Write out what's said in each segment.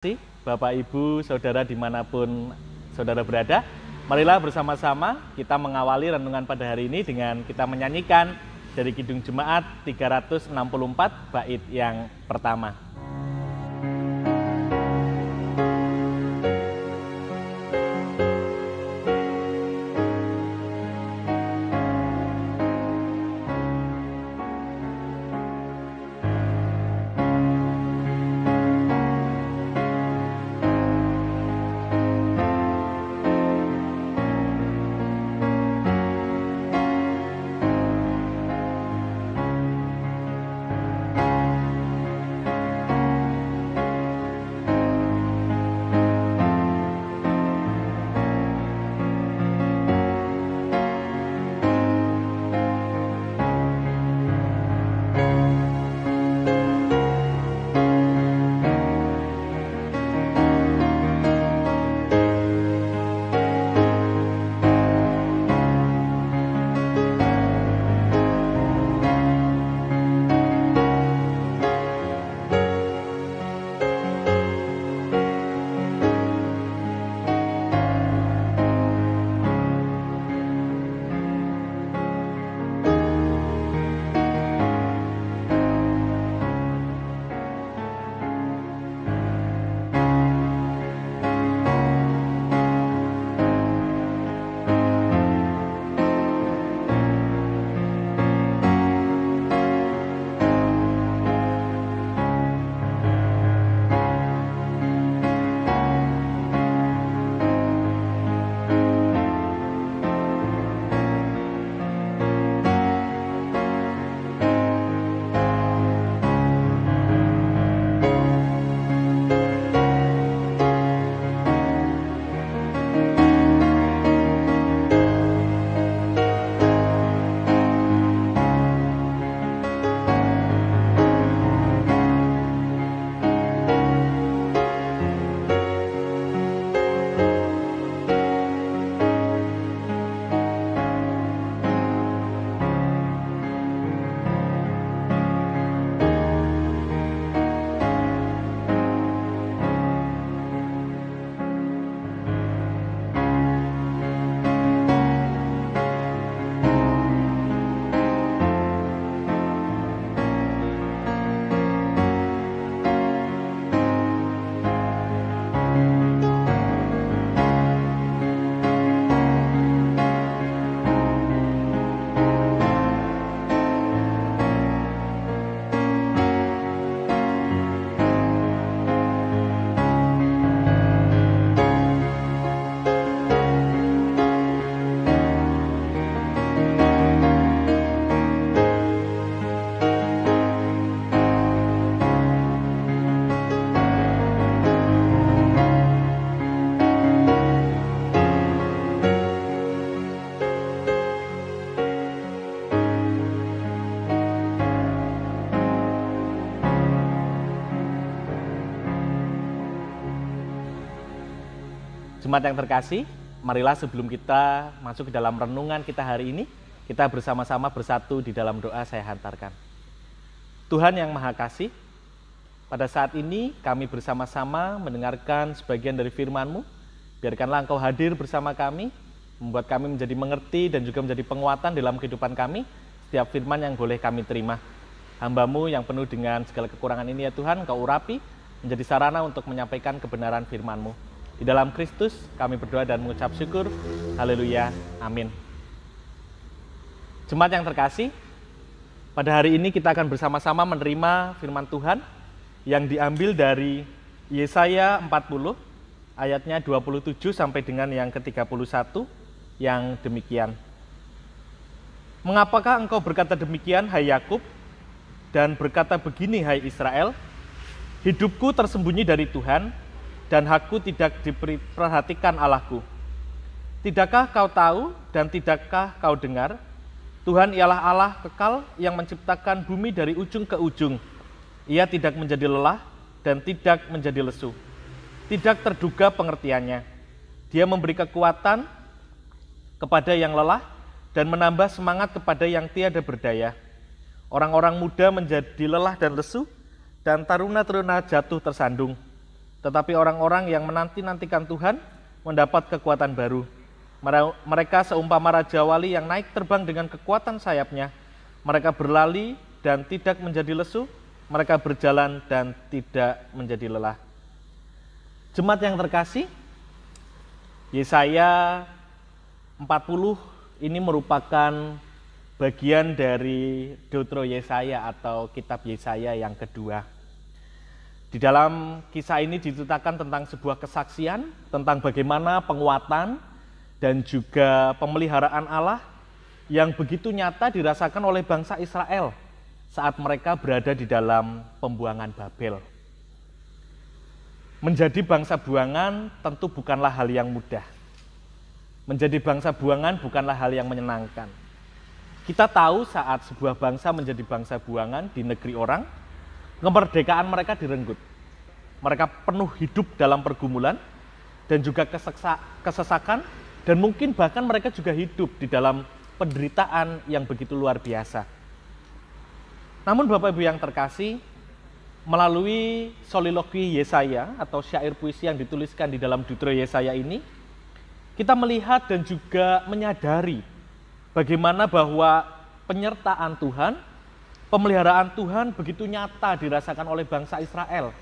Bapak, Ibu, Saudara dimanapun Saudara berada, marilah bersama-sama kita mengawali renungan pada hari ini dengan kita menyanyikan dari Kidung Jemaat 364 bait yang pertama. Jemaat yang terkasih, marilah sebelum kita masuk ke dalam renungan kita hari ini, kita bersama-sama bersatu di dalam doa saya hantarkan. Tuhan yang Maha Kasih, pada saat ini kami bersama-sama mendengarkan sebagian dari firman-Mu. Biarkanlah Engkau hadir bersama kami, membuat kami menjadi mengerti dan juga menjadi penguatan dalam kehidupan kami, setiap firman yang boleh kami terima. Hamba-Mu yang penuh dengan segala kekurangan ini ya Tuhan, Engkau urapi, menjadi sarana untuk menyampaikan kebenaran firman-Mu. Di dalam Kristus kami berdoa dan mengucap syukur. Haleluya. Amin. Jemaat yang terkasih, pada hari ini kita akan bersama-sama menerima firman Tuhan yang diambil dari Yesaya 40 ayatnya 27 sampai dengan yang ke-31 yang demikian. Mengapakah engkau berkata demikian, hai Yakub, dan berkata begini, hai Israel? Hidupku tersembunyi dari Tuhan, dan hakku tidak diperhatikan Allahku. Tidakkah kau tahu dan tidakkah kau dengar? Tuhan ialah Allah kekal yang menciptakan bumi dari ujung ke ujung. Ia tidak menjadi lelah dan tidak menjadi lesu. Tidak terduga pengertiannya. Dia memberi kekuatan kepada yang lelah dan menambah semangat kepada yang tiada berdaya. Orang-orang muda menjadi lelah dan lesu, dan taruna-taruna jatuh tersandung. Tetapi orang-orang yang menanti-nantikan Tuhan mendapat kekuatan baru. Mereka seumpama raja wali yang naik terbang dengan kekuatan sayapnya. Mereka berlari dan tidak menjadi lesu. Mereka berjalan dan tidak menjadi lelah. Jemaat yang terkasih, Yesaya 40 ini merupakan bagian dari Deutero Yesaya atau kitab Yesaya yang kedua. Di dalam kisah ini diceritakan tentang sebuah kesaksian, tentang bagaimana penguatan dan juga pemeliharaan Allah yang begitu nyata dirasakan oleh bangsa Israel saat mereka berada di dalam pembuangan Babel. Menjadi bangsa buangan tentu bukanlah hal yang mudah. Menjadi bangsa buangan bukanlah hal yang menyenangkan. Kita tahu saat sebuah bangsa menjadi bangsa buangan di negeri orang, kemerdekaan mereka direnggut. Mereka penuh hidup dalam pergumulan dan juga kesesakan, dan mungkin bahkan mereka juga hidup di dalam penderitaan yang begitu luar biasa. Namun Bapak Ibu yang terkasih, melalui soliloquy Yesaya atau syair puisi yang dituliskan di dalam Deutero Yesaya ini, kita melihat dan juga menyadari bagaimana bahwa penyertaan Tuhan, pemeliharaan Tuhan begitu nyata dirasakan oleh bangsa Israel.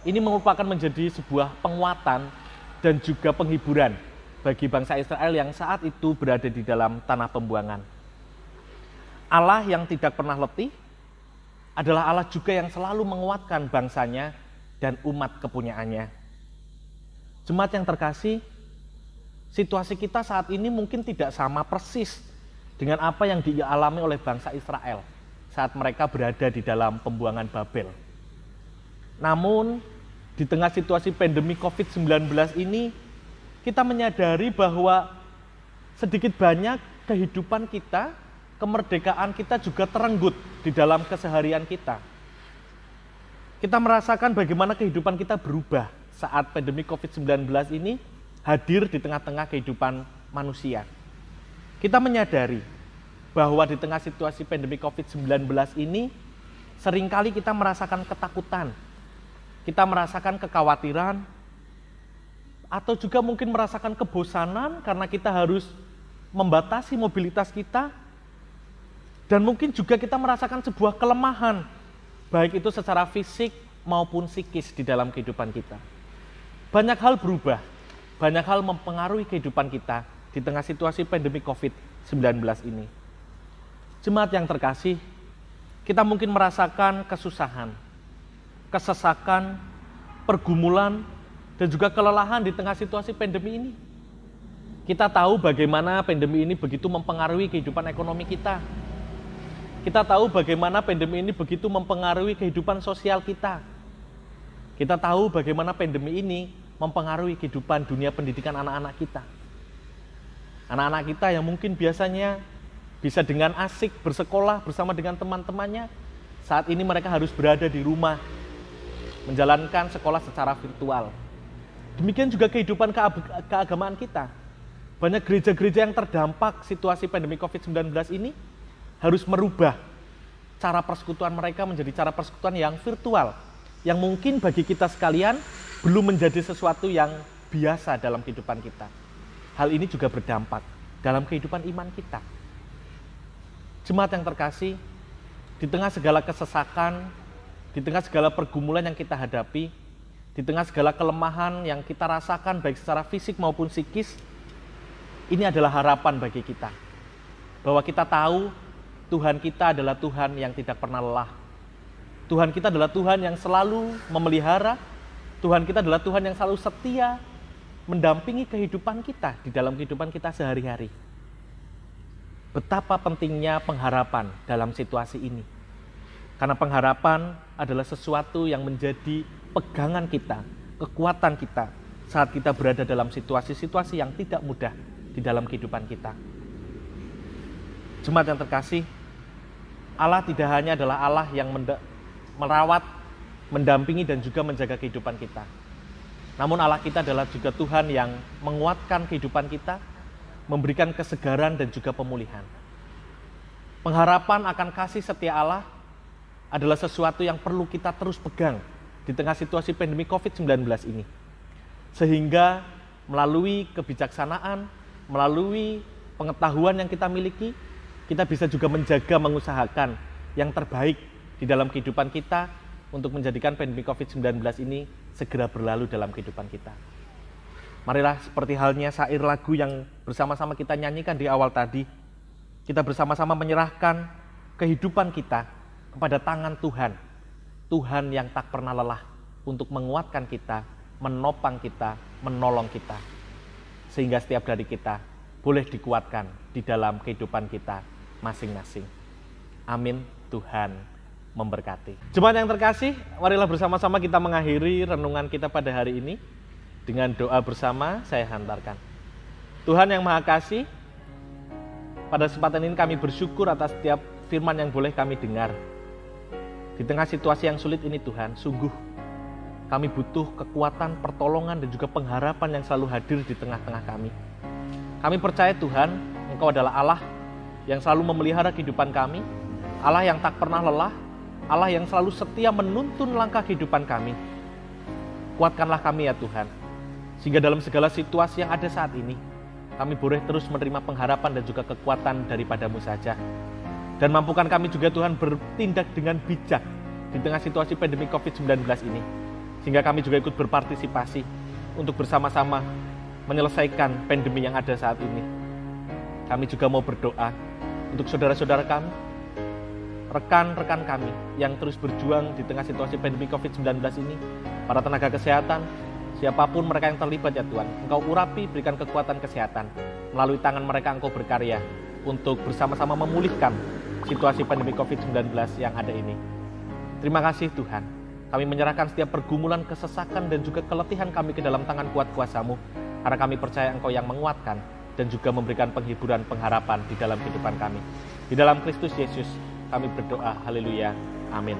Ini merupakan menjadi sebuah penguatan dan juga penghiburan bagi bangsa Israel yang saat itu berada di dalam tanah pembuangan. Allah yang tidak pernah letih adalah Allah juga yang selalu menguatkan bangsanya dan umat kepunyaannya. Jemaat yang terkasih, situasi kita saat ini mungkin tidak sama persis dengan apa yang dialami oleh bangsa Israel saat mereka berada di dalam pembuangan Babel. Namun, di tengah situasi pandemi COVID-19 ini, kita menyadari bahwa sedikit banyak kehidupan kita, kemerdekaan kita juga terenggut di dalam keseharian kita. Kita merasakan bagaimana kehidupan kita berubah saat pandemi COVID-19 ini hadir di tengah-tengah kehidupan manusia. Kita menyadari bahwa di tengah situasi pandemi COVID-19 ini, seringkali kita merasakan ketakutan, kita merasakan kekhawatiran, atau juga mungkin merasakan kebosanan karena kita harus membatasi mobilitas kita, dan mungkin juga kita merasakan sebuah kelemahan, baik itu secara fisik maupun psikis di dalam kehidupan kita. Banyak hal berubah, banyak hal mempengaruhi kehidupan kita di tengah situasi pandemi COVID-19 ini. Jemaat yang terkasih, kita mungkin merasakan kesusahan, kesesakan, pergumulan, dan juga kelelahan di tengah situasi pandemi ini. Kita tahu bagaimana pandemi ini begitu mempengaruhi kehidupan ekonomi kita. Kita tahu bagaimana pandemi ini begitu mempengaruhi kehidupan sosial kita. Kita tahu bagaimana pandemi ini mempengaruhi kehidupan dunia pendidikan anak-anak kita. Anak-anak kita yang mungkin biasanya bisa dengan asik bersekolah bersama dengan teman-temannya, saat ini mereka harus berada di rumah, menjalankan sekolah secara virtual. Demikian juga kehidupan keagamaan kita. Banyak gereja-gereja yang terdampak situasi pandemi COVID-19 ini harus merubah cara persekutuan mereka menjadi cara persekutuan yang virtual, yang mungkin bagi kita sekalian belum menjadi sesuatu yang biasa dalam kehidupan kita. Hal ini juga berdampak dalam kehidupan iman kita. Jemaat yang terkasih, di tengah segala kesesakan, di tengah segala pergumulan yang kita hadapi, di tengah segala kelemahan yang kita rasakan baik secara fisik maupun psikis, ini adalah harapan bagi kita. Bahwa kita tahu Tuhan kita adalah Tuhan yang tidak pernah lelah. Tuhan kita adalah Tuhan yang selalu memelihara. Tuhan kita adalah Tuhan yang selalu setia mendampingi kehidupan kita di dalam kehidupan kita sehari-hari. Betapa pentingnya pengharapan dalam situasi ini. Karena pengharapan adalah sesuatu yang menjadi pegangan kita, kekuatan kita saat kita berada dalam situasi-situasi yang tidak mudah di dalam kehidupan kita. Jemaat yang terkasih, Allah tidak hanya adalah Allah yang merawat, mendampingi dan juga menjaga kehidupan kita. Namun Allah kita adalah juga Tuhan yang menguatkan kehidupan kita, memberikan kesegaran dan juga pemulihan. Pengharapan akan kasih setia Allah adalah sesuatu yang perlu kita terus pegang di tengah situasi pandemi COVID-19 ini. Sehingga melalui kebijaksanaan, melalui pengetahuan yang kita miliki, kita bisa juga menjaga, mengusahakan yang terbaik di dalam kehidupan kita untuk menjadikan pandemi COVID-19 ini segera berlalu dalam kehidupan kita. Marilah seperti halnya syair lagu yang bersama-sama kita nyanyikan di awal tadi, kita bersama-sama menyerahkan kehidupan kita kepada tangan Tuhan. Tuhan yang tak pernah lelah untuk menguatkan kita, menopang kita, menolong kita. Sehingga setiap dari kita boleh dikuatkan di dalam kehidupan kita masing-masing. Amin. Tuhan memberkati. Jemaat yang terkasih, marilah bersama-sama kita mengakhiri renungan kita pada hari ini dengan doa bersama saya hantarkan. Tuhan yang Maha Kasih, pada kesempatan ini kami bersyukur atas setiap firman yang boleh kami dengar. Di tengah situasi yang sulit ini Tuhan, sungguh kami butuh kekuatan, pertolongan, dan juga pengharapan yang selalu hadir di tengah-tengah kami. Kami percaya Tuhan, Engkau adalah Allah yang selalu memelihara kehidupan kami, Allah yang tak pernah lelah, Allah yang selalu setia menuntun langkah kehidupan kami. Kuatkanlah kami ya Tuhan, sehingga dalam segala situasi yang ada saat ini, kami boleh terus menerima pengharapan dan juga kekuatan daripada-Mu saja. Dan mampukan kami juga Tuhan bertindak dengan bijak di tengah situasi pandemi COVID-19 ini. Sehingga kami juga ikut berpartisipasi untuk bersama-sama menyelesaikan pandemi yang ada saat ini. Kami juga mau berdoa untuk saudara-saudara kami, rekan-rekan kami yang terus berjuang di tengah situasi pandemi COVID-19 ini, para tenaga kesehatan, siapapun mereka yang terlibat ya Tuhan, Engkau urapi, berikan kekuatan kesehatan. Melalui tangan mereka Engkau berkarya untuk bersama-sama memulihkan situasi pandemi COVID-19 yang ada ini. Terima kasih Tuhan. Kami menyerahkan setiap pergumulan, kesesakan, dan juga keletihan kami ke dalam tangan kuat kuasa-Mu, karena kami percaya Engkau yang menguatkan dan juga memberikan penghiburan, pengharapan di dalam kehidupan kami. Di dalam Kristus Yesus, kami berdoa. Haleluya. Amin.